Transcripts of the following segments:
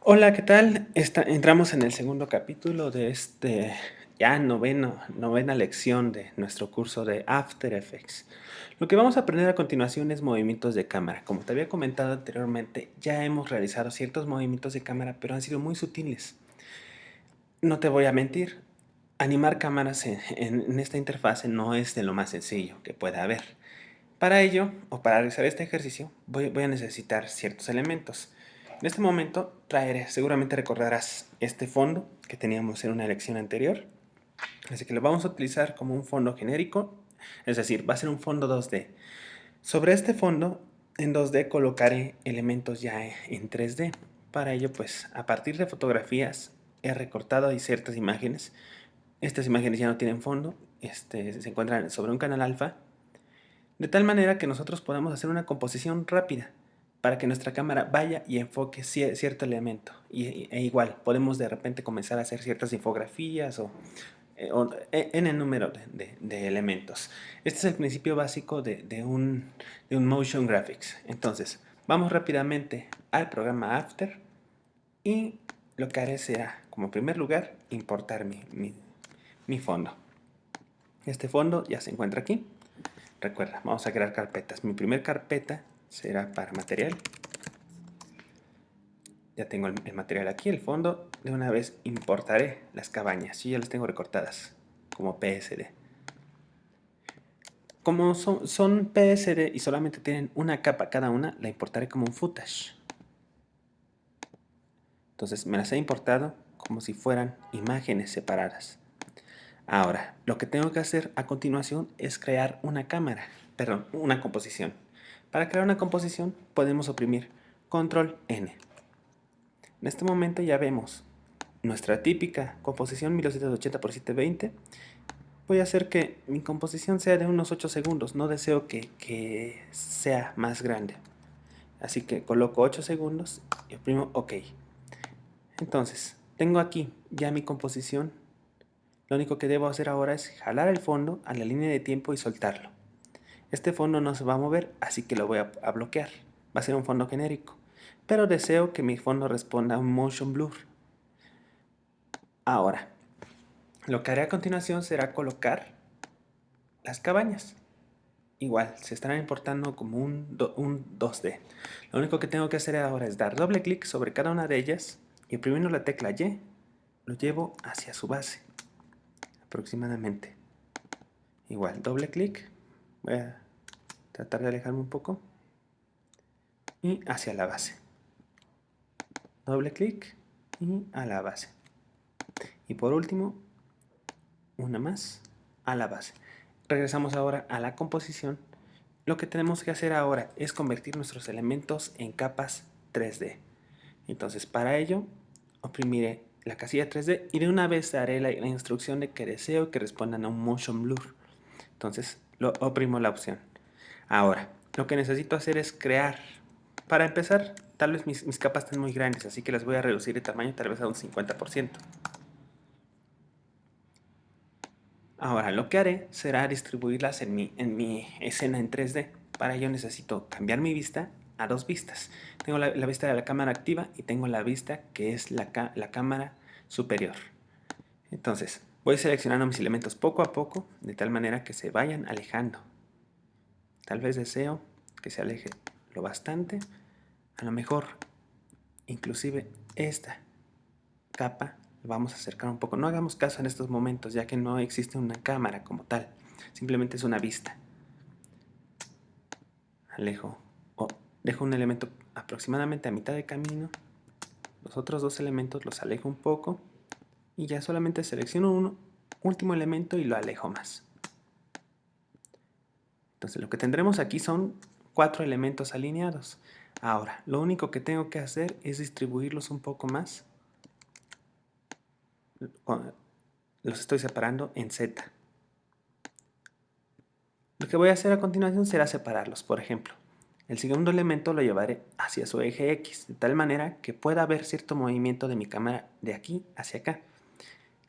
Hola, ¿qué tal? Entramos en el segundo capítulo de ya novena lección de nuestro curso de After Effects. Lo que vamos a aprender a continuación es movimientos de cámara. Como te había comentado anteriormente, ya hemos realizado ciertos movimientos de cámara, pero han sido muy sutiles. No te voy a mentir, animar cámaras en esta interfase no es de lo más sencillo que pueda haber. Para ello, o para realizar este ejercicio, voy a necesitar ciertos elementos. En este momento traeré, seguramente recordarás este fondo que teníamos en una lección anterior. Así que lo vamos a utilizar como un fondo genérico, es decir, va a ser un fondo 2D. Sobre este fondo, en 2D colocaré elementos ya en 3D. Para ello, pues, a partir de fotografías, he recortado ahí ciertas imágenes. Estas imágenes ya no tienen fondo, se encuentran sobre un canal alfa, de tal manera que nosotros podamos hacer una composición rápida para que nuestra cámara vaya y enfoque cierto elemento. E igual, podemos de repente comenzar a hacer ciertas infografías en el número de elementos. Este es el principio básico de un motion graphics. Entonces, vamos rápidamente al programa After y lo que haré será, como primer lugar, importar mi fondo. Este fondo ya se encuentra aquí. Recuerda, vamos a crear carpetas. Mi primer carpeta será para material. Ya tengo el material aquí, el fondo. De una vez importaré las cabañas. Yo ya las tengo recortadas como PSD. Como son PSD y solamente tienen una capa cada una, la importaré como un footage. Entonces me las he importado como si fueran imágenes separadas. Ahora, lo que tengo que hacer a continuación es crear una cámara, perdón, una composición. Para crear una composición podemos oprimir Control N. En este momento ya vemos nuestra típica composición 1280 x 720. Voy a hacer que mi composición sea de unos 8 segundos, no deseo que sea más grande. Así que coloco 8 segundos y oprimo OK. Entonces, tengo aquí ya mi composición. Lo único que debo hacer ahora es jalar el fondo a la línea de tiempo y soltarlo. Este fondo no se va a mover, así que lo voy a bloquear. Va a ser un fondo genérico. Pero deseo que mi fondo responda a un motion blur. Ahora, lo que haré a continuación será colocar las cabañas. Igual, se estarán importando como un 2D. Lo único que tengo que hacer ahora es dar doble clic sobre cada una de ellas y oprimiendo la tecla Y, lo llevo hacia su base, aproximadamente. Igual, doble clic. Voy a tratar de alejarme un poco. Y hacia la base. Doble clic y a la base. Y por último, una más a la base. Regresamos ahora a la composición. Lo que tenemos que hacer ahora es convertir nuestros elementos en capas 3D. Entonces, para ello, oprimiré la casilla 3D y de una vez daré la instrucción de que deseo que respondan a un motion blur. Entonces, lo oprimo la opción. Ahora, lo que necesito hacer es crear. Para empezar, tal vez mis capas estén muy grandes, así que las voy a reducir de tamaño tal vez a un 50%. Ahora lo que haré será distribuirlas en mi escena en 3D. Para ello necesito cambiar mi vista a dos vistas. Tengo la vista de la cámara activa y tengo la vista que es la cámara superior. Entonces voy seleccionando mis elementos poco a poco de tal manera que se vayan alejando. Tal vez deseo que se aleje lo bastante. A lo mejor inclusive esta capa vamos a acercar un poco. No hagamos caso en estos momentos, ya que no existe una cámara como tal. Simplemente es una vista. Alejo o dejo un elemento aproximadamente a mitad de camino. Los otros dos elementos los alejo un poco. Y ya solamente selecciono un último elemento y lo alejo más. Entonces lo que tendremos aquí son 4 elementos alineados. Ahora, lo único que tengo que hacer es distribuirlos un poco más. Los estoy separando en Z. Lo que voy a hacer a continuación será separarlos. Por ejemplo, el segundo elemento lo llevaré hacia su eje X, de tal manera que pueda haber cierto movimiento de mi cámara de aquí hacia acá.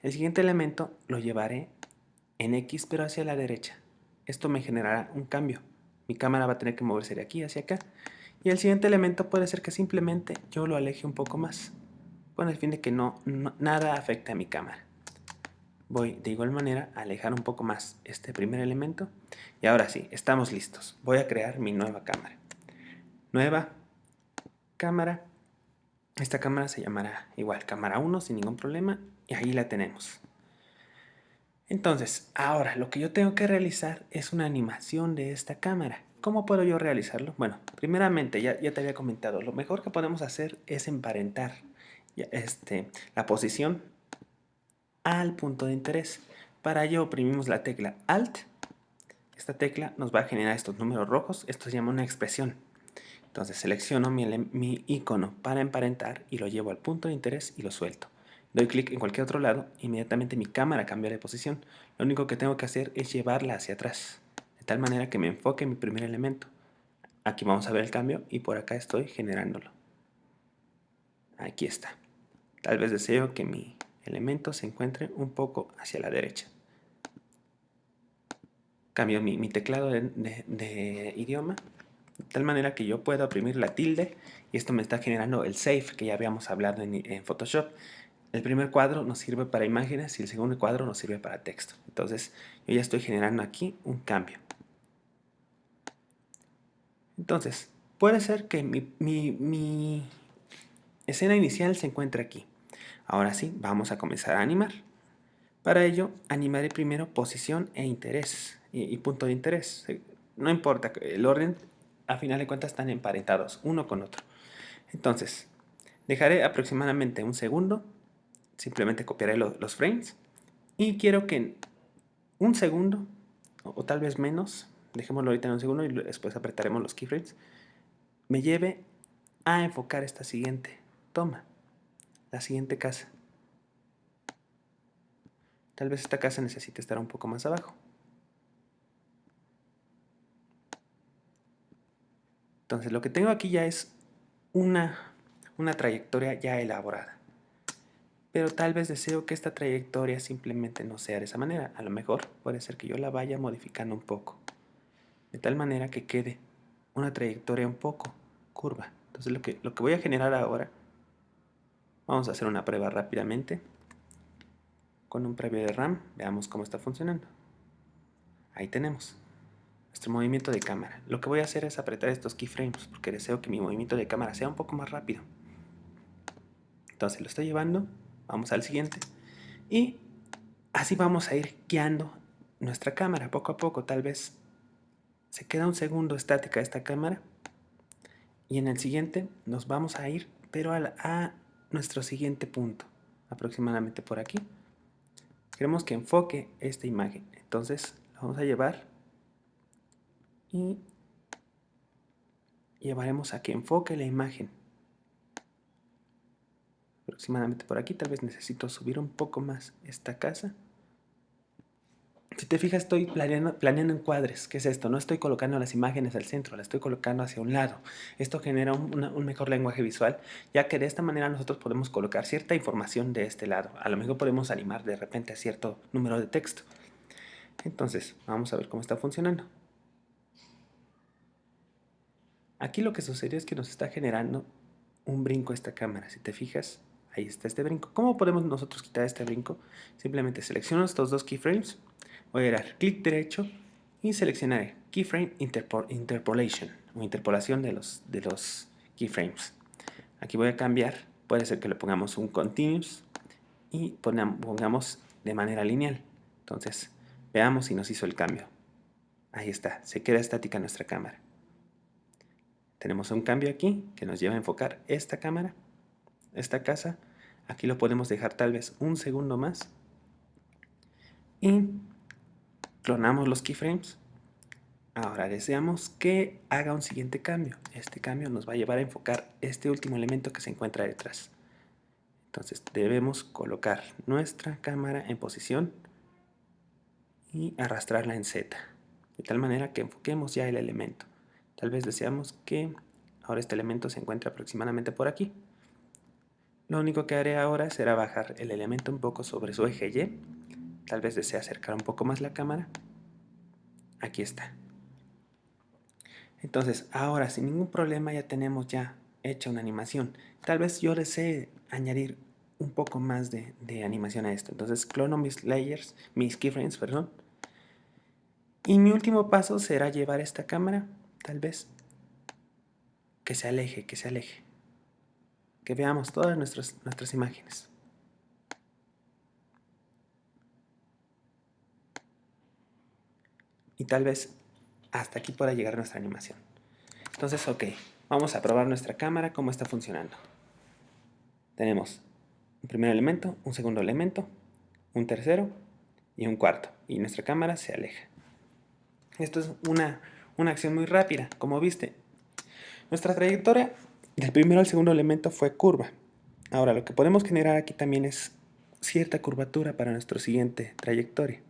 El siguiente elemento lo llevaré en X pero hacia la derecha. Esto me generará un cambio. Mi cámara va a tener que moverse de aquí hacia acá. Y el siguiente elemento puede ser que simplemente yo lo aleje un poco más. con el fin de que nada afecte a mi cámara. Voy de igual manera a alejar un poco más este primer elemento. Y ahora sí, estamos listos. Voy a crear mi nueva cámara. Nueva cámara. Esta cámara se llamará igual cámara 1 sin ningún problema. Y ahí la tenemos. Entonces, ahora lo que yo tengo que realizar es una animación de esta cámara. ¿Cómo puedo yo realizarlo? Bueno, primeramente, ya te había comentado, lo mejor que podemos hacer es emparentar la posición al punto de interés. Para ello oprimimos la tecla Alt. Esta tecla nos va a generar estos números rojos. Esto se llama una expresión. Entonces selecciono mi icono para emparentar y lo llevo al punto de interés y lo suelto. Doy clic en cualquier otro lado, inmediatamente mi cámara cambia de posición. Lo único que tengo que hacer es llevarla hacia atrás, de tal manera que me enfoque en mi primer elemento. Aquí vamos a ver el cambio y por acá estoy generándolo. Aquí está. Tal vez deseo que mi elemento se encuentre un poco hacia la derecha. Cambio mi teclado de idioma, de tal manera que yo pueda oprimir la tilde y esto me está generando el save que ya habíamos hablado en Photoshop. El primer cuadro nos sirve para imágenes y el segundo cuadro nos sirve para texto. Entonces yo ya estoy generando aquí un cambio. Entonces puede ser que mi escena inicial se encuentre aquí. Ahora sí, vamos a comenzar a animar. Para ello, animaré primero posición e interés y punto de interés. No importa, el orden, a final de cuentas, están emparentados uno con otro. Entonces, dejaré aproximadamente un segundo. Simplemente copiaré los frames. Y quiero que en un segundo, o tal vez menos, dejémoslo ahorita en un segundo y después apretaremos los keyframes, me lleve a enfocar esta siguiente toma, la siguiente casa. Tal vez esta casa necesite estar un poco más abajo. Entonces lo que tengo aquí ya es una trayectoria ya elaborada. Pero tal vez deseo que esta trayectoria simplemente no sea de esa manera. A lo mejor puede ser que yo la vaya modificando un poco. De tal manera que quede una trayectoria un poco curva. Entonces lo que voy a generar ahora, vamos a hacer una prueba rápidamente. Con un previo de RAM, veamos cómo está funcionando. Ahí tenemos nuestro movimiento de cámara. Lo que voy a hacer es apretar estos keyframes porque deseo que mi movimiento de cámara sea un poco más rápido. Entonces lo estoy llevando, vamos al siguiente y así vamos a ir guiando nuestra cámara poco a poco. Tal vez se queda un segundo estática esta cámara y en el siguiente nos vamos a ir pero a nuestro siguiente punto, aproximadamente por aquí. Queremos que enfoque esta imagen, entonces la vamos a llevar y llevaremos a que enfoque la imagen aproximadamente por aquí. Tal vez necesito subir un poco más esta casa. Si te fijas, estoy planeando encuadres. ¿Qué es esto? No estoy colocando las imágenes al centro, las estoy colocando hacia un lado. Esto genera un mejor lenguaje visual, ya que de esta manera nosotros podemos colocar cierta información de este lado. A lo mejor podemos animar de repente a cierto número de texto. Entonces, vamos a ver cómo está funcionando. Aquí lo que sucedió es que nos está generando un brinco esta cámara. Si te fijas, ahí está este brinco. ¿Cómo podemos nosotros quitar este brinco? Simplemente selecciono estos dos keyframes, voy a dar clic derecho y seleccionaré Keyframe Interpolation o interpolación de los keyframes. Aquí voy a cambiar, puede ser que le pongamos un Continuous y pongamos de manera lineal. Entonces, veamos si nos hizo el cambio. Ahí está, se queda estática nuestra cámara. Tenemos un cambio aquí que nos lleva a enfocar esta cámara, esta casa. Aquí lo podemos dejar tal vez un segundo más. Y clonamos los keyframes. Ahora deseamos que haga un siguiente cambio. Este cambio nos va a llevar a enfocar este último elemento que se encuentra detrás. Entonces debemos colocar nuestra cámara en posición y arrastrarla en Z. De tal manera que enfoquemos ya el elemento. Tal vez deseamos que ahora este elemento se encuentre aproximadamente por aquí. Lo único que haré ahora será bajar el elemento un poco sobre su eje Y. Tal vez desee acercar un poco más la cámara. Aquí está. Entonces, ahora sin ningún problema ya tenemos ya hecha una animación. Tal vez yo desee añadir un poco más de animación a esto. Entonces clono mis layers, mis keyframes, perdón. Y mi último paso será llevar esta cámara, tal vez, que se aleje, que se aleje. Que veamos todas nuestras imágenes. Y tal vez hasta aquí pueda llegar nuestra animación. Entonces, ok, vamos a probar nuestra cámara, cómo está funcionando. Tenemos un primer elemento, un segundo elemento, un tercero y un cuarto. Y nuestra cámara se aleja. Esto es una acción muy rápida, como viste. Nuestra trayectoria del primero al segundo elemento fue curva. Ahora, lo que podemos generar aquí también es cierta curvatura para nuestra siguiente trayectoria.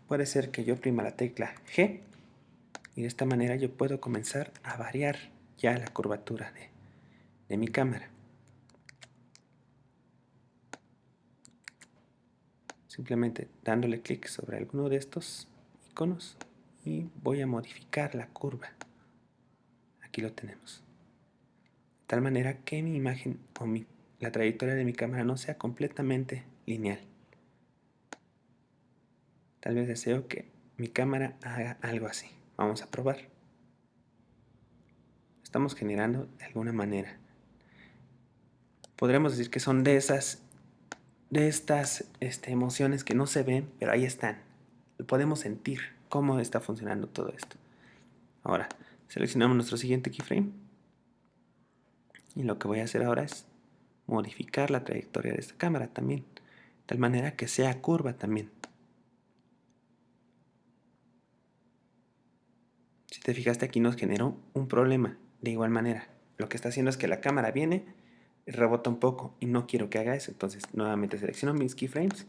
Puede ser que yo oprima la tecla G y de esta manera yo puedo comenzar a variar ya la curvatura de mi cámara. Simplemente dándole clic sobre alguno de estos iconos y voy a modificar la curva. Aquí lo tenemos. De tal manera que mi imagen o la trayectoria de mi cámara no sea completamente lineal. Tal vez deseo que mi cámara haga algo así. Vamos a probar. Estamos generando de alguna manera. Podremos decir que son de estas emociones que no se ven, pero ahí están. Podemos sentir cómo está funcionando todo esto. Ahora, seleccionamos nuestro siguiente keyframe. Y lo que voy a hacer ahora es modificar la trayectoria de esta cámara también. De tal manera que sea curva también. Si te fijaste, aquí nos generó un problema. De igual manera, lo que está haciendo es que la cámara viene, rebota un poco y no quiero que haga eso. Entonces, nuevamente selecciono mis keyframes,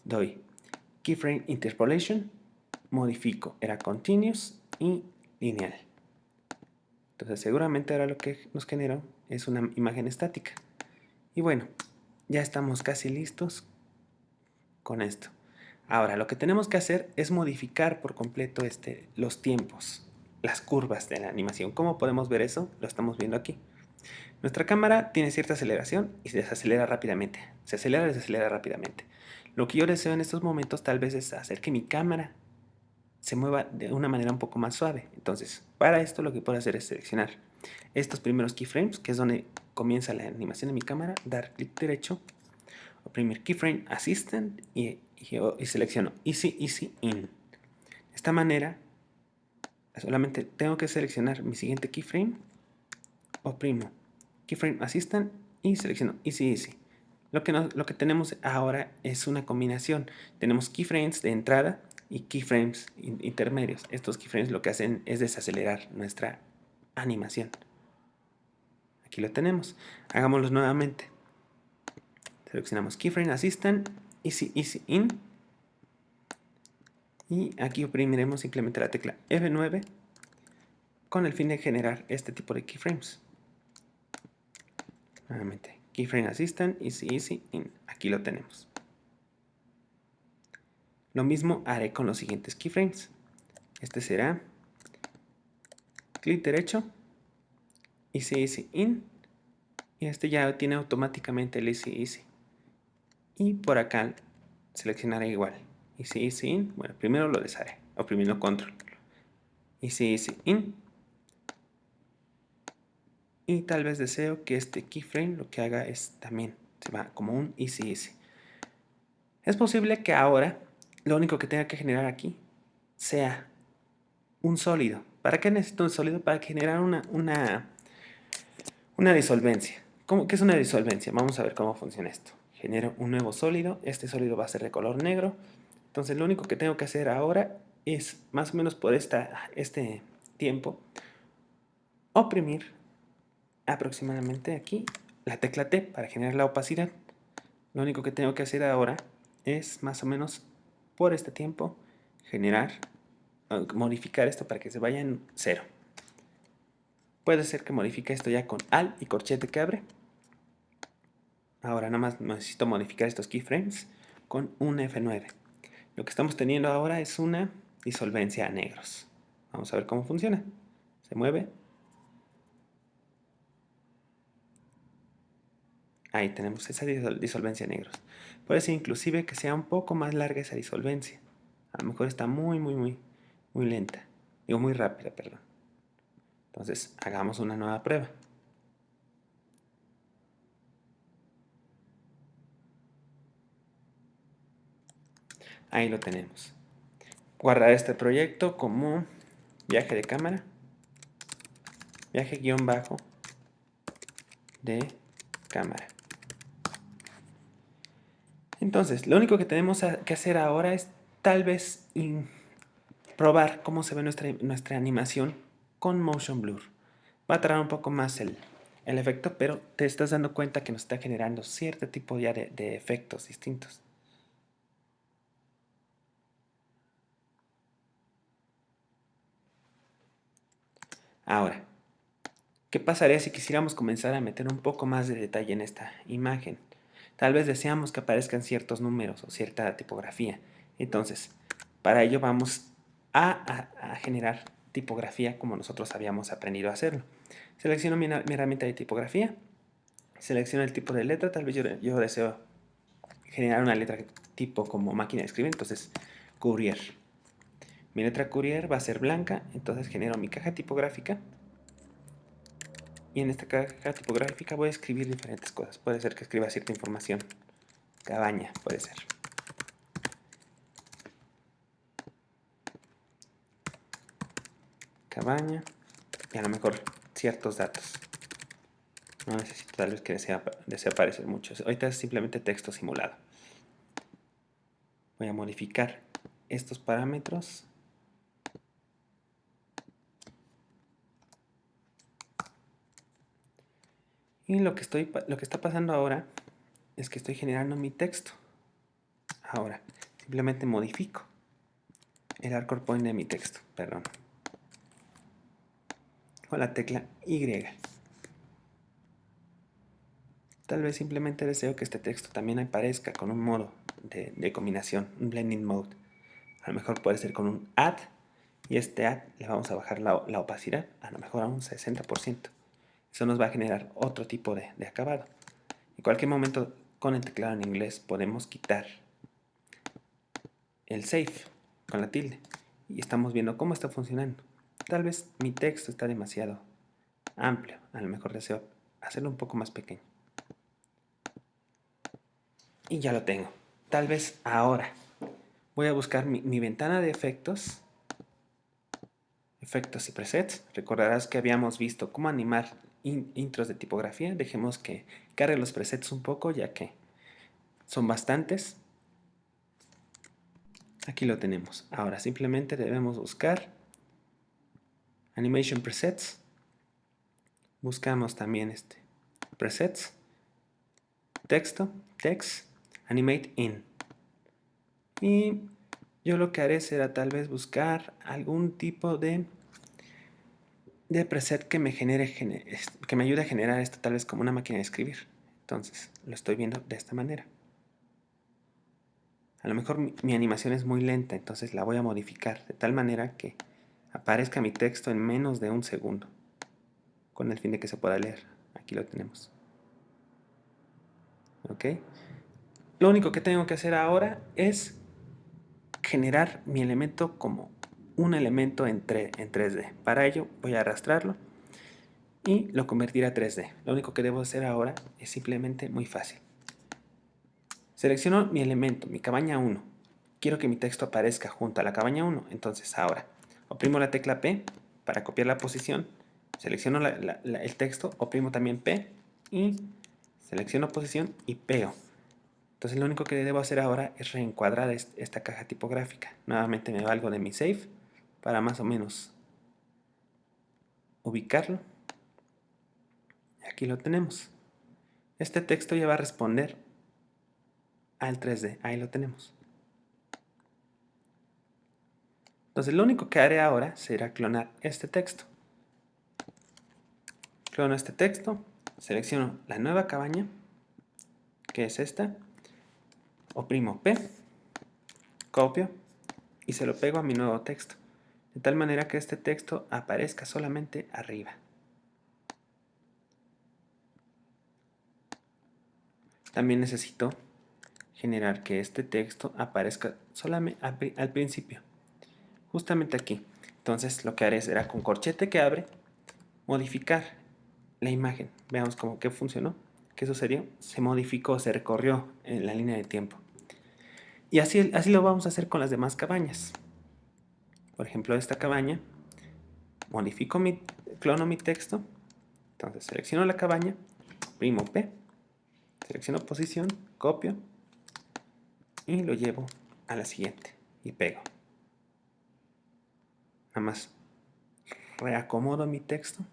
doy Keyframe Interpolation, modifico, era Continuous y Lineal. Entonces, seguramente ahora lo que nos generó es una imagen estática. Y bueno, ya estamos casi listos con esto. Ahora, lo que tenemos que hacer es modificar por completo los tiempos, las curvas de la animación. ¿Cómo podemos ver eso? Lo estamos viendo aquí. Nuestra cámara tiene cierta aceleración y se desacelera rápidamente. Se acelera y desacelera rápidamente. Lo que yo deseo en estos momentos tal vez es hacer que mi cámara se mueva de una manera un poco más suave. Entonces, para esto lo que puedo hacer es seleccionar estos primeros keyframes, que es donde comienza la animación de mi cámara, dar clic derecho, oprimir Keyframe Assistant y selecciono Easy Easy In. De esta manera, solamente tengo que seleccionar mi siguiente keyframe, oprimo Keyframe Assistant y selecciono Easy Easy. Lo que tenemos ahora es una combinación. Tenemos keyframes de entrada y keyframes intermedios. Estos keyframes lo que hacen es desacelerar nuestra animación. Aquí lo tenemos. Hagámoslo nuevamente. Seleccionamos Keyframe Assistant, Easy Easy In. Y aquí oprimiremos simplemente la tecla F9 con el fin de generar este tipo de keyframes. Nuevamente, Keyframe Assistant, Easy Easy In. Aquí lo tenemos. Lo mismo haré con los siguientes keyframes. Este será clic derecho, Easy Easy In. Y este ya tiene automáticamente el Easy Easy. Y por acá seleccionaré igual. Easy Easy In. Bueno, primero lo desharé, oprimiendo Control. Easy Easy In. Y tal vez deseo que este keyframe lo que haga es también se va como un Easy Easy. Es posible que ahora lo único que tenga que generar aquí sea un sólido. ¿Para qué necesito un sólido? Para generar una disolvencia. ¿Qué es una disolvencia? Vamos a ver cómo funciona esto. Genero un nuevo sólido. Este sólido va a ser de color negro. Entonces lo único que tengo que hacer ahora es, más o menos por este tiempo, oprimir aproximadamente aquí la tecla T para generar la opacidad. Lo único que tengo que hacer ahora es más o menos por este tiempo modificar esto para que se vaya en 0. Puede ser que modifique esto ya con Alt y corchete que abre. Ahora nada más necesito modificar estos keyframes con un F9. Lo que estamos teniendo ahora es una disolvencia a negros. Vamos a ver cómo funciona. Se mueve. Ahí tenemos esa disolvencia negros. Puede ser inclusive que sea un poco más larga esa disolvencia. A lo mejor está muy lenta. Digo, muy rápida, perdón. Entonces, hagamos una nueva prueba. Ahí lo tenemos. Guardar este proyecto como viaje de cámara, viaje guión bajo de cámara. Entonces, lo único que tenemos que hacer ahora es tal vez probar cómo se ve nuestra animación con Motion Blur. Va a tardar un poco más el efecto, pero te estás dando cuenta que nos está generando cierto tipo ya de efectos distintos. Ahora, ¿qué pasaría si quisiéramos comenzar a meter un poco más de detalle en esta imagen? Tal vez deseamos que aparezcan ciertos números o cierta tipografía. Entonces, para ello vamos a generar tipografía como nosotros habíamos aprendido a hacerlo. Selecciono mi herramienta de tipografía, selecciono el tipo de letra, tal vez yo deseo generar una letra tipo como máquina de escribir, entonces Courier. Mi letra Courier va a ser blanca, entonces genero mi caja tipográfica. Y en esta caja tipográfica voy a escribir diferentes cosas. Puede ser que escriba cierta información. Cabaña, puede ser. Cabaña. Y a lo mejor ciertos datos. No necesito tal vez que desee aparecer muchos. Ahorita es simplemente texto simulado. Voy a modificar estos parámetros. Y lo que está pasando ahora es que estoy generando mi texto. Ahora, simplemente modifico el anchor point de mi texto, perdón, con la tecla Y. Tal vez simplemente deseo que este texto también aparezca con un modo de combinación, un blending mode. A lo mejor puede ser con un add, y este add le vamos a bajar la opacidad, a lo mejor a un 60%. Eso nos va a generar otro tipo de acabado. En cualquier momento, con el teclado en inglés, podemos quitar el save con la tilde y estamos viendo cómo está funcionando. Tal vez mi texto está demasiado amplio, a lo mejor deseo hacerlo un poco más pequeño. Y ya lo tengo. Tal vez ahora voy a buscar mi ventana de efectos, efectos y presets. Recordarás que habíamos visto cómo animar intros de tipografía. Dejemos que cargue los presets un poco, ya que son bastantes. Aquí lo tenemos. Ahora simplemente debemos buscar Animation Presets. Buscamos también presets, texto, text, animate in. Y yo lo que haré será tal vez buscar algún tipo de preset que me que me ayude a generar esto tal vez como una máquina de escribir. Entonces lo estoy viendo de esta manera. A lo mejor mi animación es muy lenta, entonces la voy a modificar de tal manera que aparezca mi texto en menos de un segundo, con el fin de que se pueda leer. Aquí lo tenemos. ¿Ok? Lo único que tengo que hacer ahora es generar mi elemento como un elemento en 3D. Para ello voy a arrastrarlo y lo convertiré a 3D. Lo único que debo hacer ahora es simplemente muy fácil. Selecciono mi elemento, mi cabaña 1. Quiero que mi texto aparezca junto a la cabaña 1. Entonces ahora oprimo la tecla P para copiar la posición. Selecciono el texto, oprimo también P y selecciono posición y pego. Entonces lo único que debo hacer ahora es reencuadrar esta caja tipográfica. Nuevamente me valgo de mi save para más o menos ubicarlo. Aquí lo tenemos. Este texto ya va a responder al 3D. Ahí lo tenemos. Entonces lo único que haré ahora será clonar este texto. Clono este texto, selecciono la nueva cabaña, que es esta, oprimo P, copio y se lo pego a mi nuevo texto, de tal manera que este texto aparezca solamente arriba. también necesito generar que este texto aparezca solamente al principio, justamente aquí. Entonces lo que haré será con corchete que abre, modificar la imagen. Veamos cómo que funcionó. ¿Qué sucedió? Se modificó, se recorrió en la línea de tiempo. Y así lo vamos a hacer con las demás cabañas. Por ejemplo, esta cabaña, clono mi texto. Entonces selecciono la cabaña, primo P, selecciono posición, copio y lo llevo a la siguiente y pego. Nada más reacomodo mi texto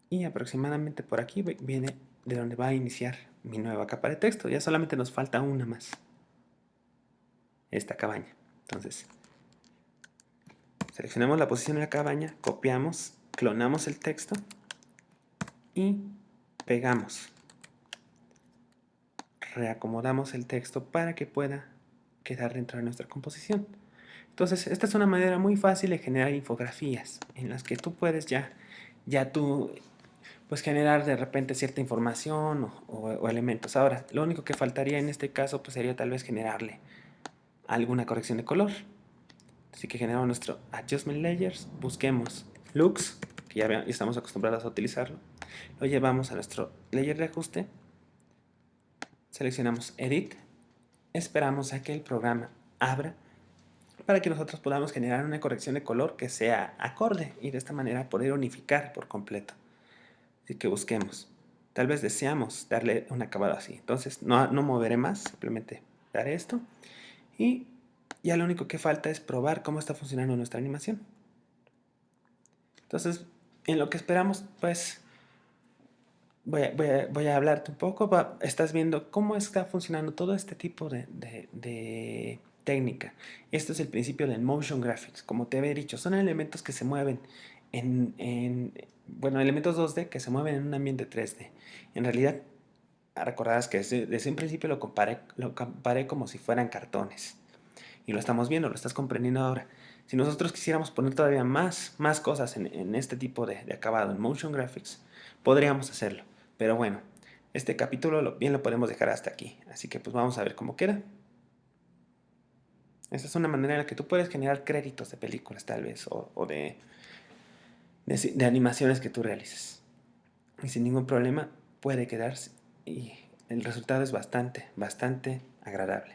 y aproximadamente por aquí viene de donde va a iniciar mi nueva capa de texto. Ya solamente nos falta una más, esta cabaña. Entonces seleccionamos la posición de la cabaña, copiamos, clonamos el texto y pegamos. Reacomodamos el texto para que pueda quedar dentro de nuestra composición. Entonces, esta es una manera muy fácil de generar infografías en las que tú puedes ya tú, pues generar de repente cierta información o elementos. Ahora, lo único que faltaría en este caso pues sería tal vez generarle alguna corrección de color. Así que generamos nuestro Adjustment Layers, busquemos Lux, que ya estamos acostumbrados a utilizarlo, lo llevamos a nuestro layer de ajuste, seleccionamos Edit, esperamos a que el programa abra para que nosotros podamos generar una corrección de color que sea acorde y de esta manera poder unificar por completo. Así que busquemos. Tal vez deseamos darle un acabado así. Entonces no moveré más, simplemente daré esto. Y ya lo único que falta es probar cómo está funcionando nuestra animación. Entonces, en lo que esperamos, pues voy a hablarte un poco. Estás viendo cómo está funcionando todo este tipo de técnica. Esto es el principio del motion graphics. Como te había dicho, son elementos que se mueven bueno, elementos 2D que se mueven en un ambiente 3D. En realidad, recordarás que desde un principio lo comparé como si fueran cartones. Y lo estamos viendo, lo estás comprendiendo ahora. Si nosotros quisiéramos poner todavía más cosas en este tipo de acabado, en motion graphics, podríamos hacerlo. Pero bueno, este capítulo bien lo podemos dejar hasta aquí. Así que pues vamos a ver cómo queda. Esta es una manera en la que tú puedes generar créditos de películas tal vez o de animaciones que tú realices. Y sin ningún problema puede quedarse y el resultado es bastante agradable.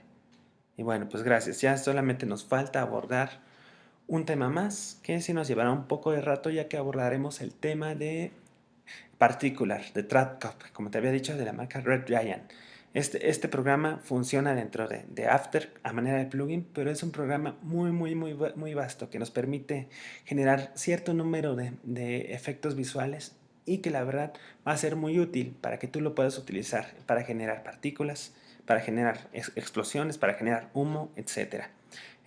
Y bueno, pues gracias. Ya solamente nos falta abordar un tema más que sí nos llevará un poco de rato, ya que abordaremos el tema de Particular, de TradCop, como te había dicho, de la marca Red Giant. Este programa funciona dentro de After a manera de plugin, pero es un programa muy vasto que nos permite generar cierto número de efectos visuales y que la verdad va a ser muy útil para que tú lo puedas utilizar para generar partículas, para generar explosiones, para generar humo, etc.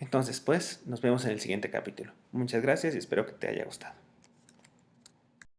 Entonces, pues, nos vemos en el siguiente capítulo. Muchas gracias y espero que te haya gustado.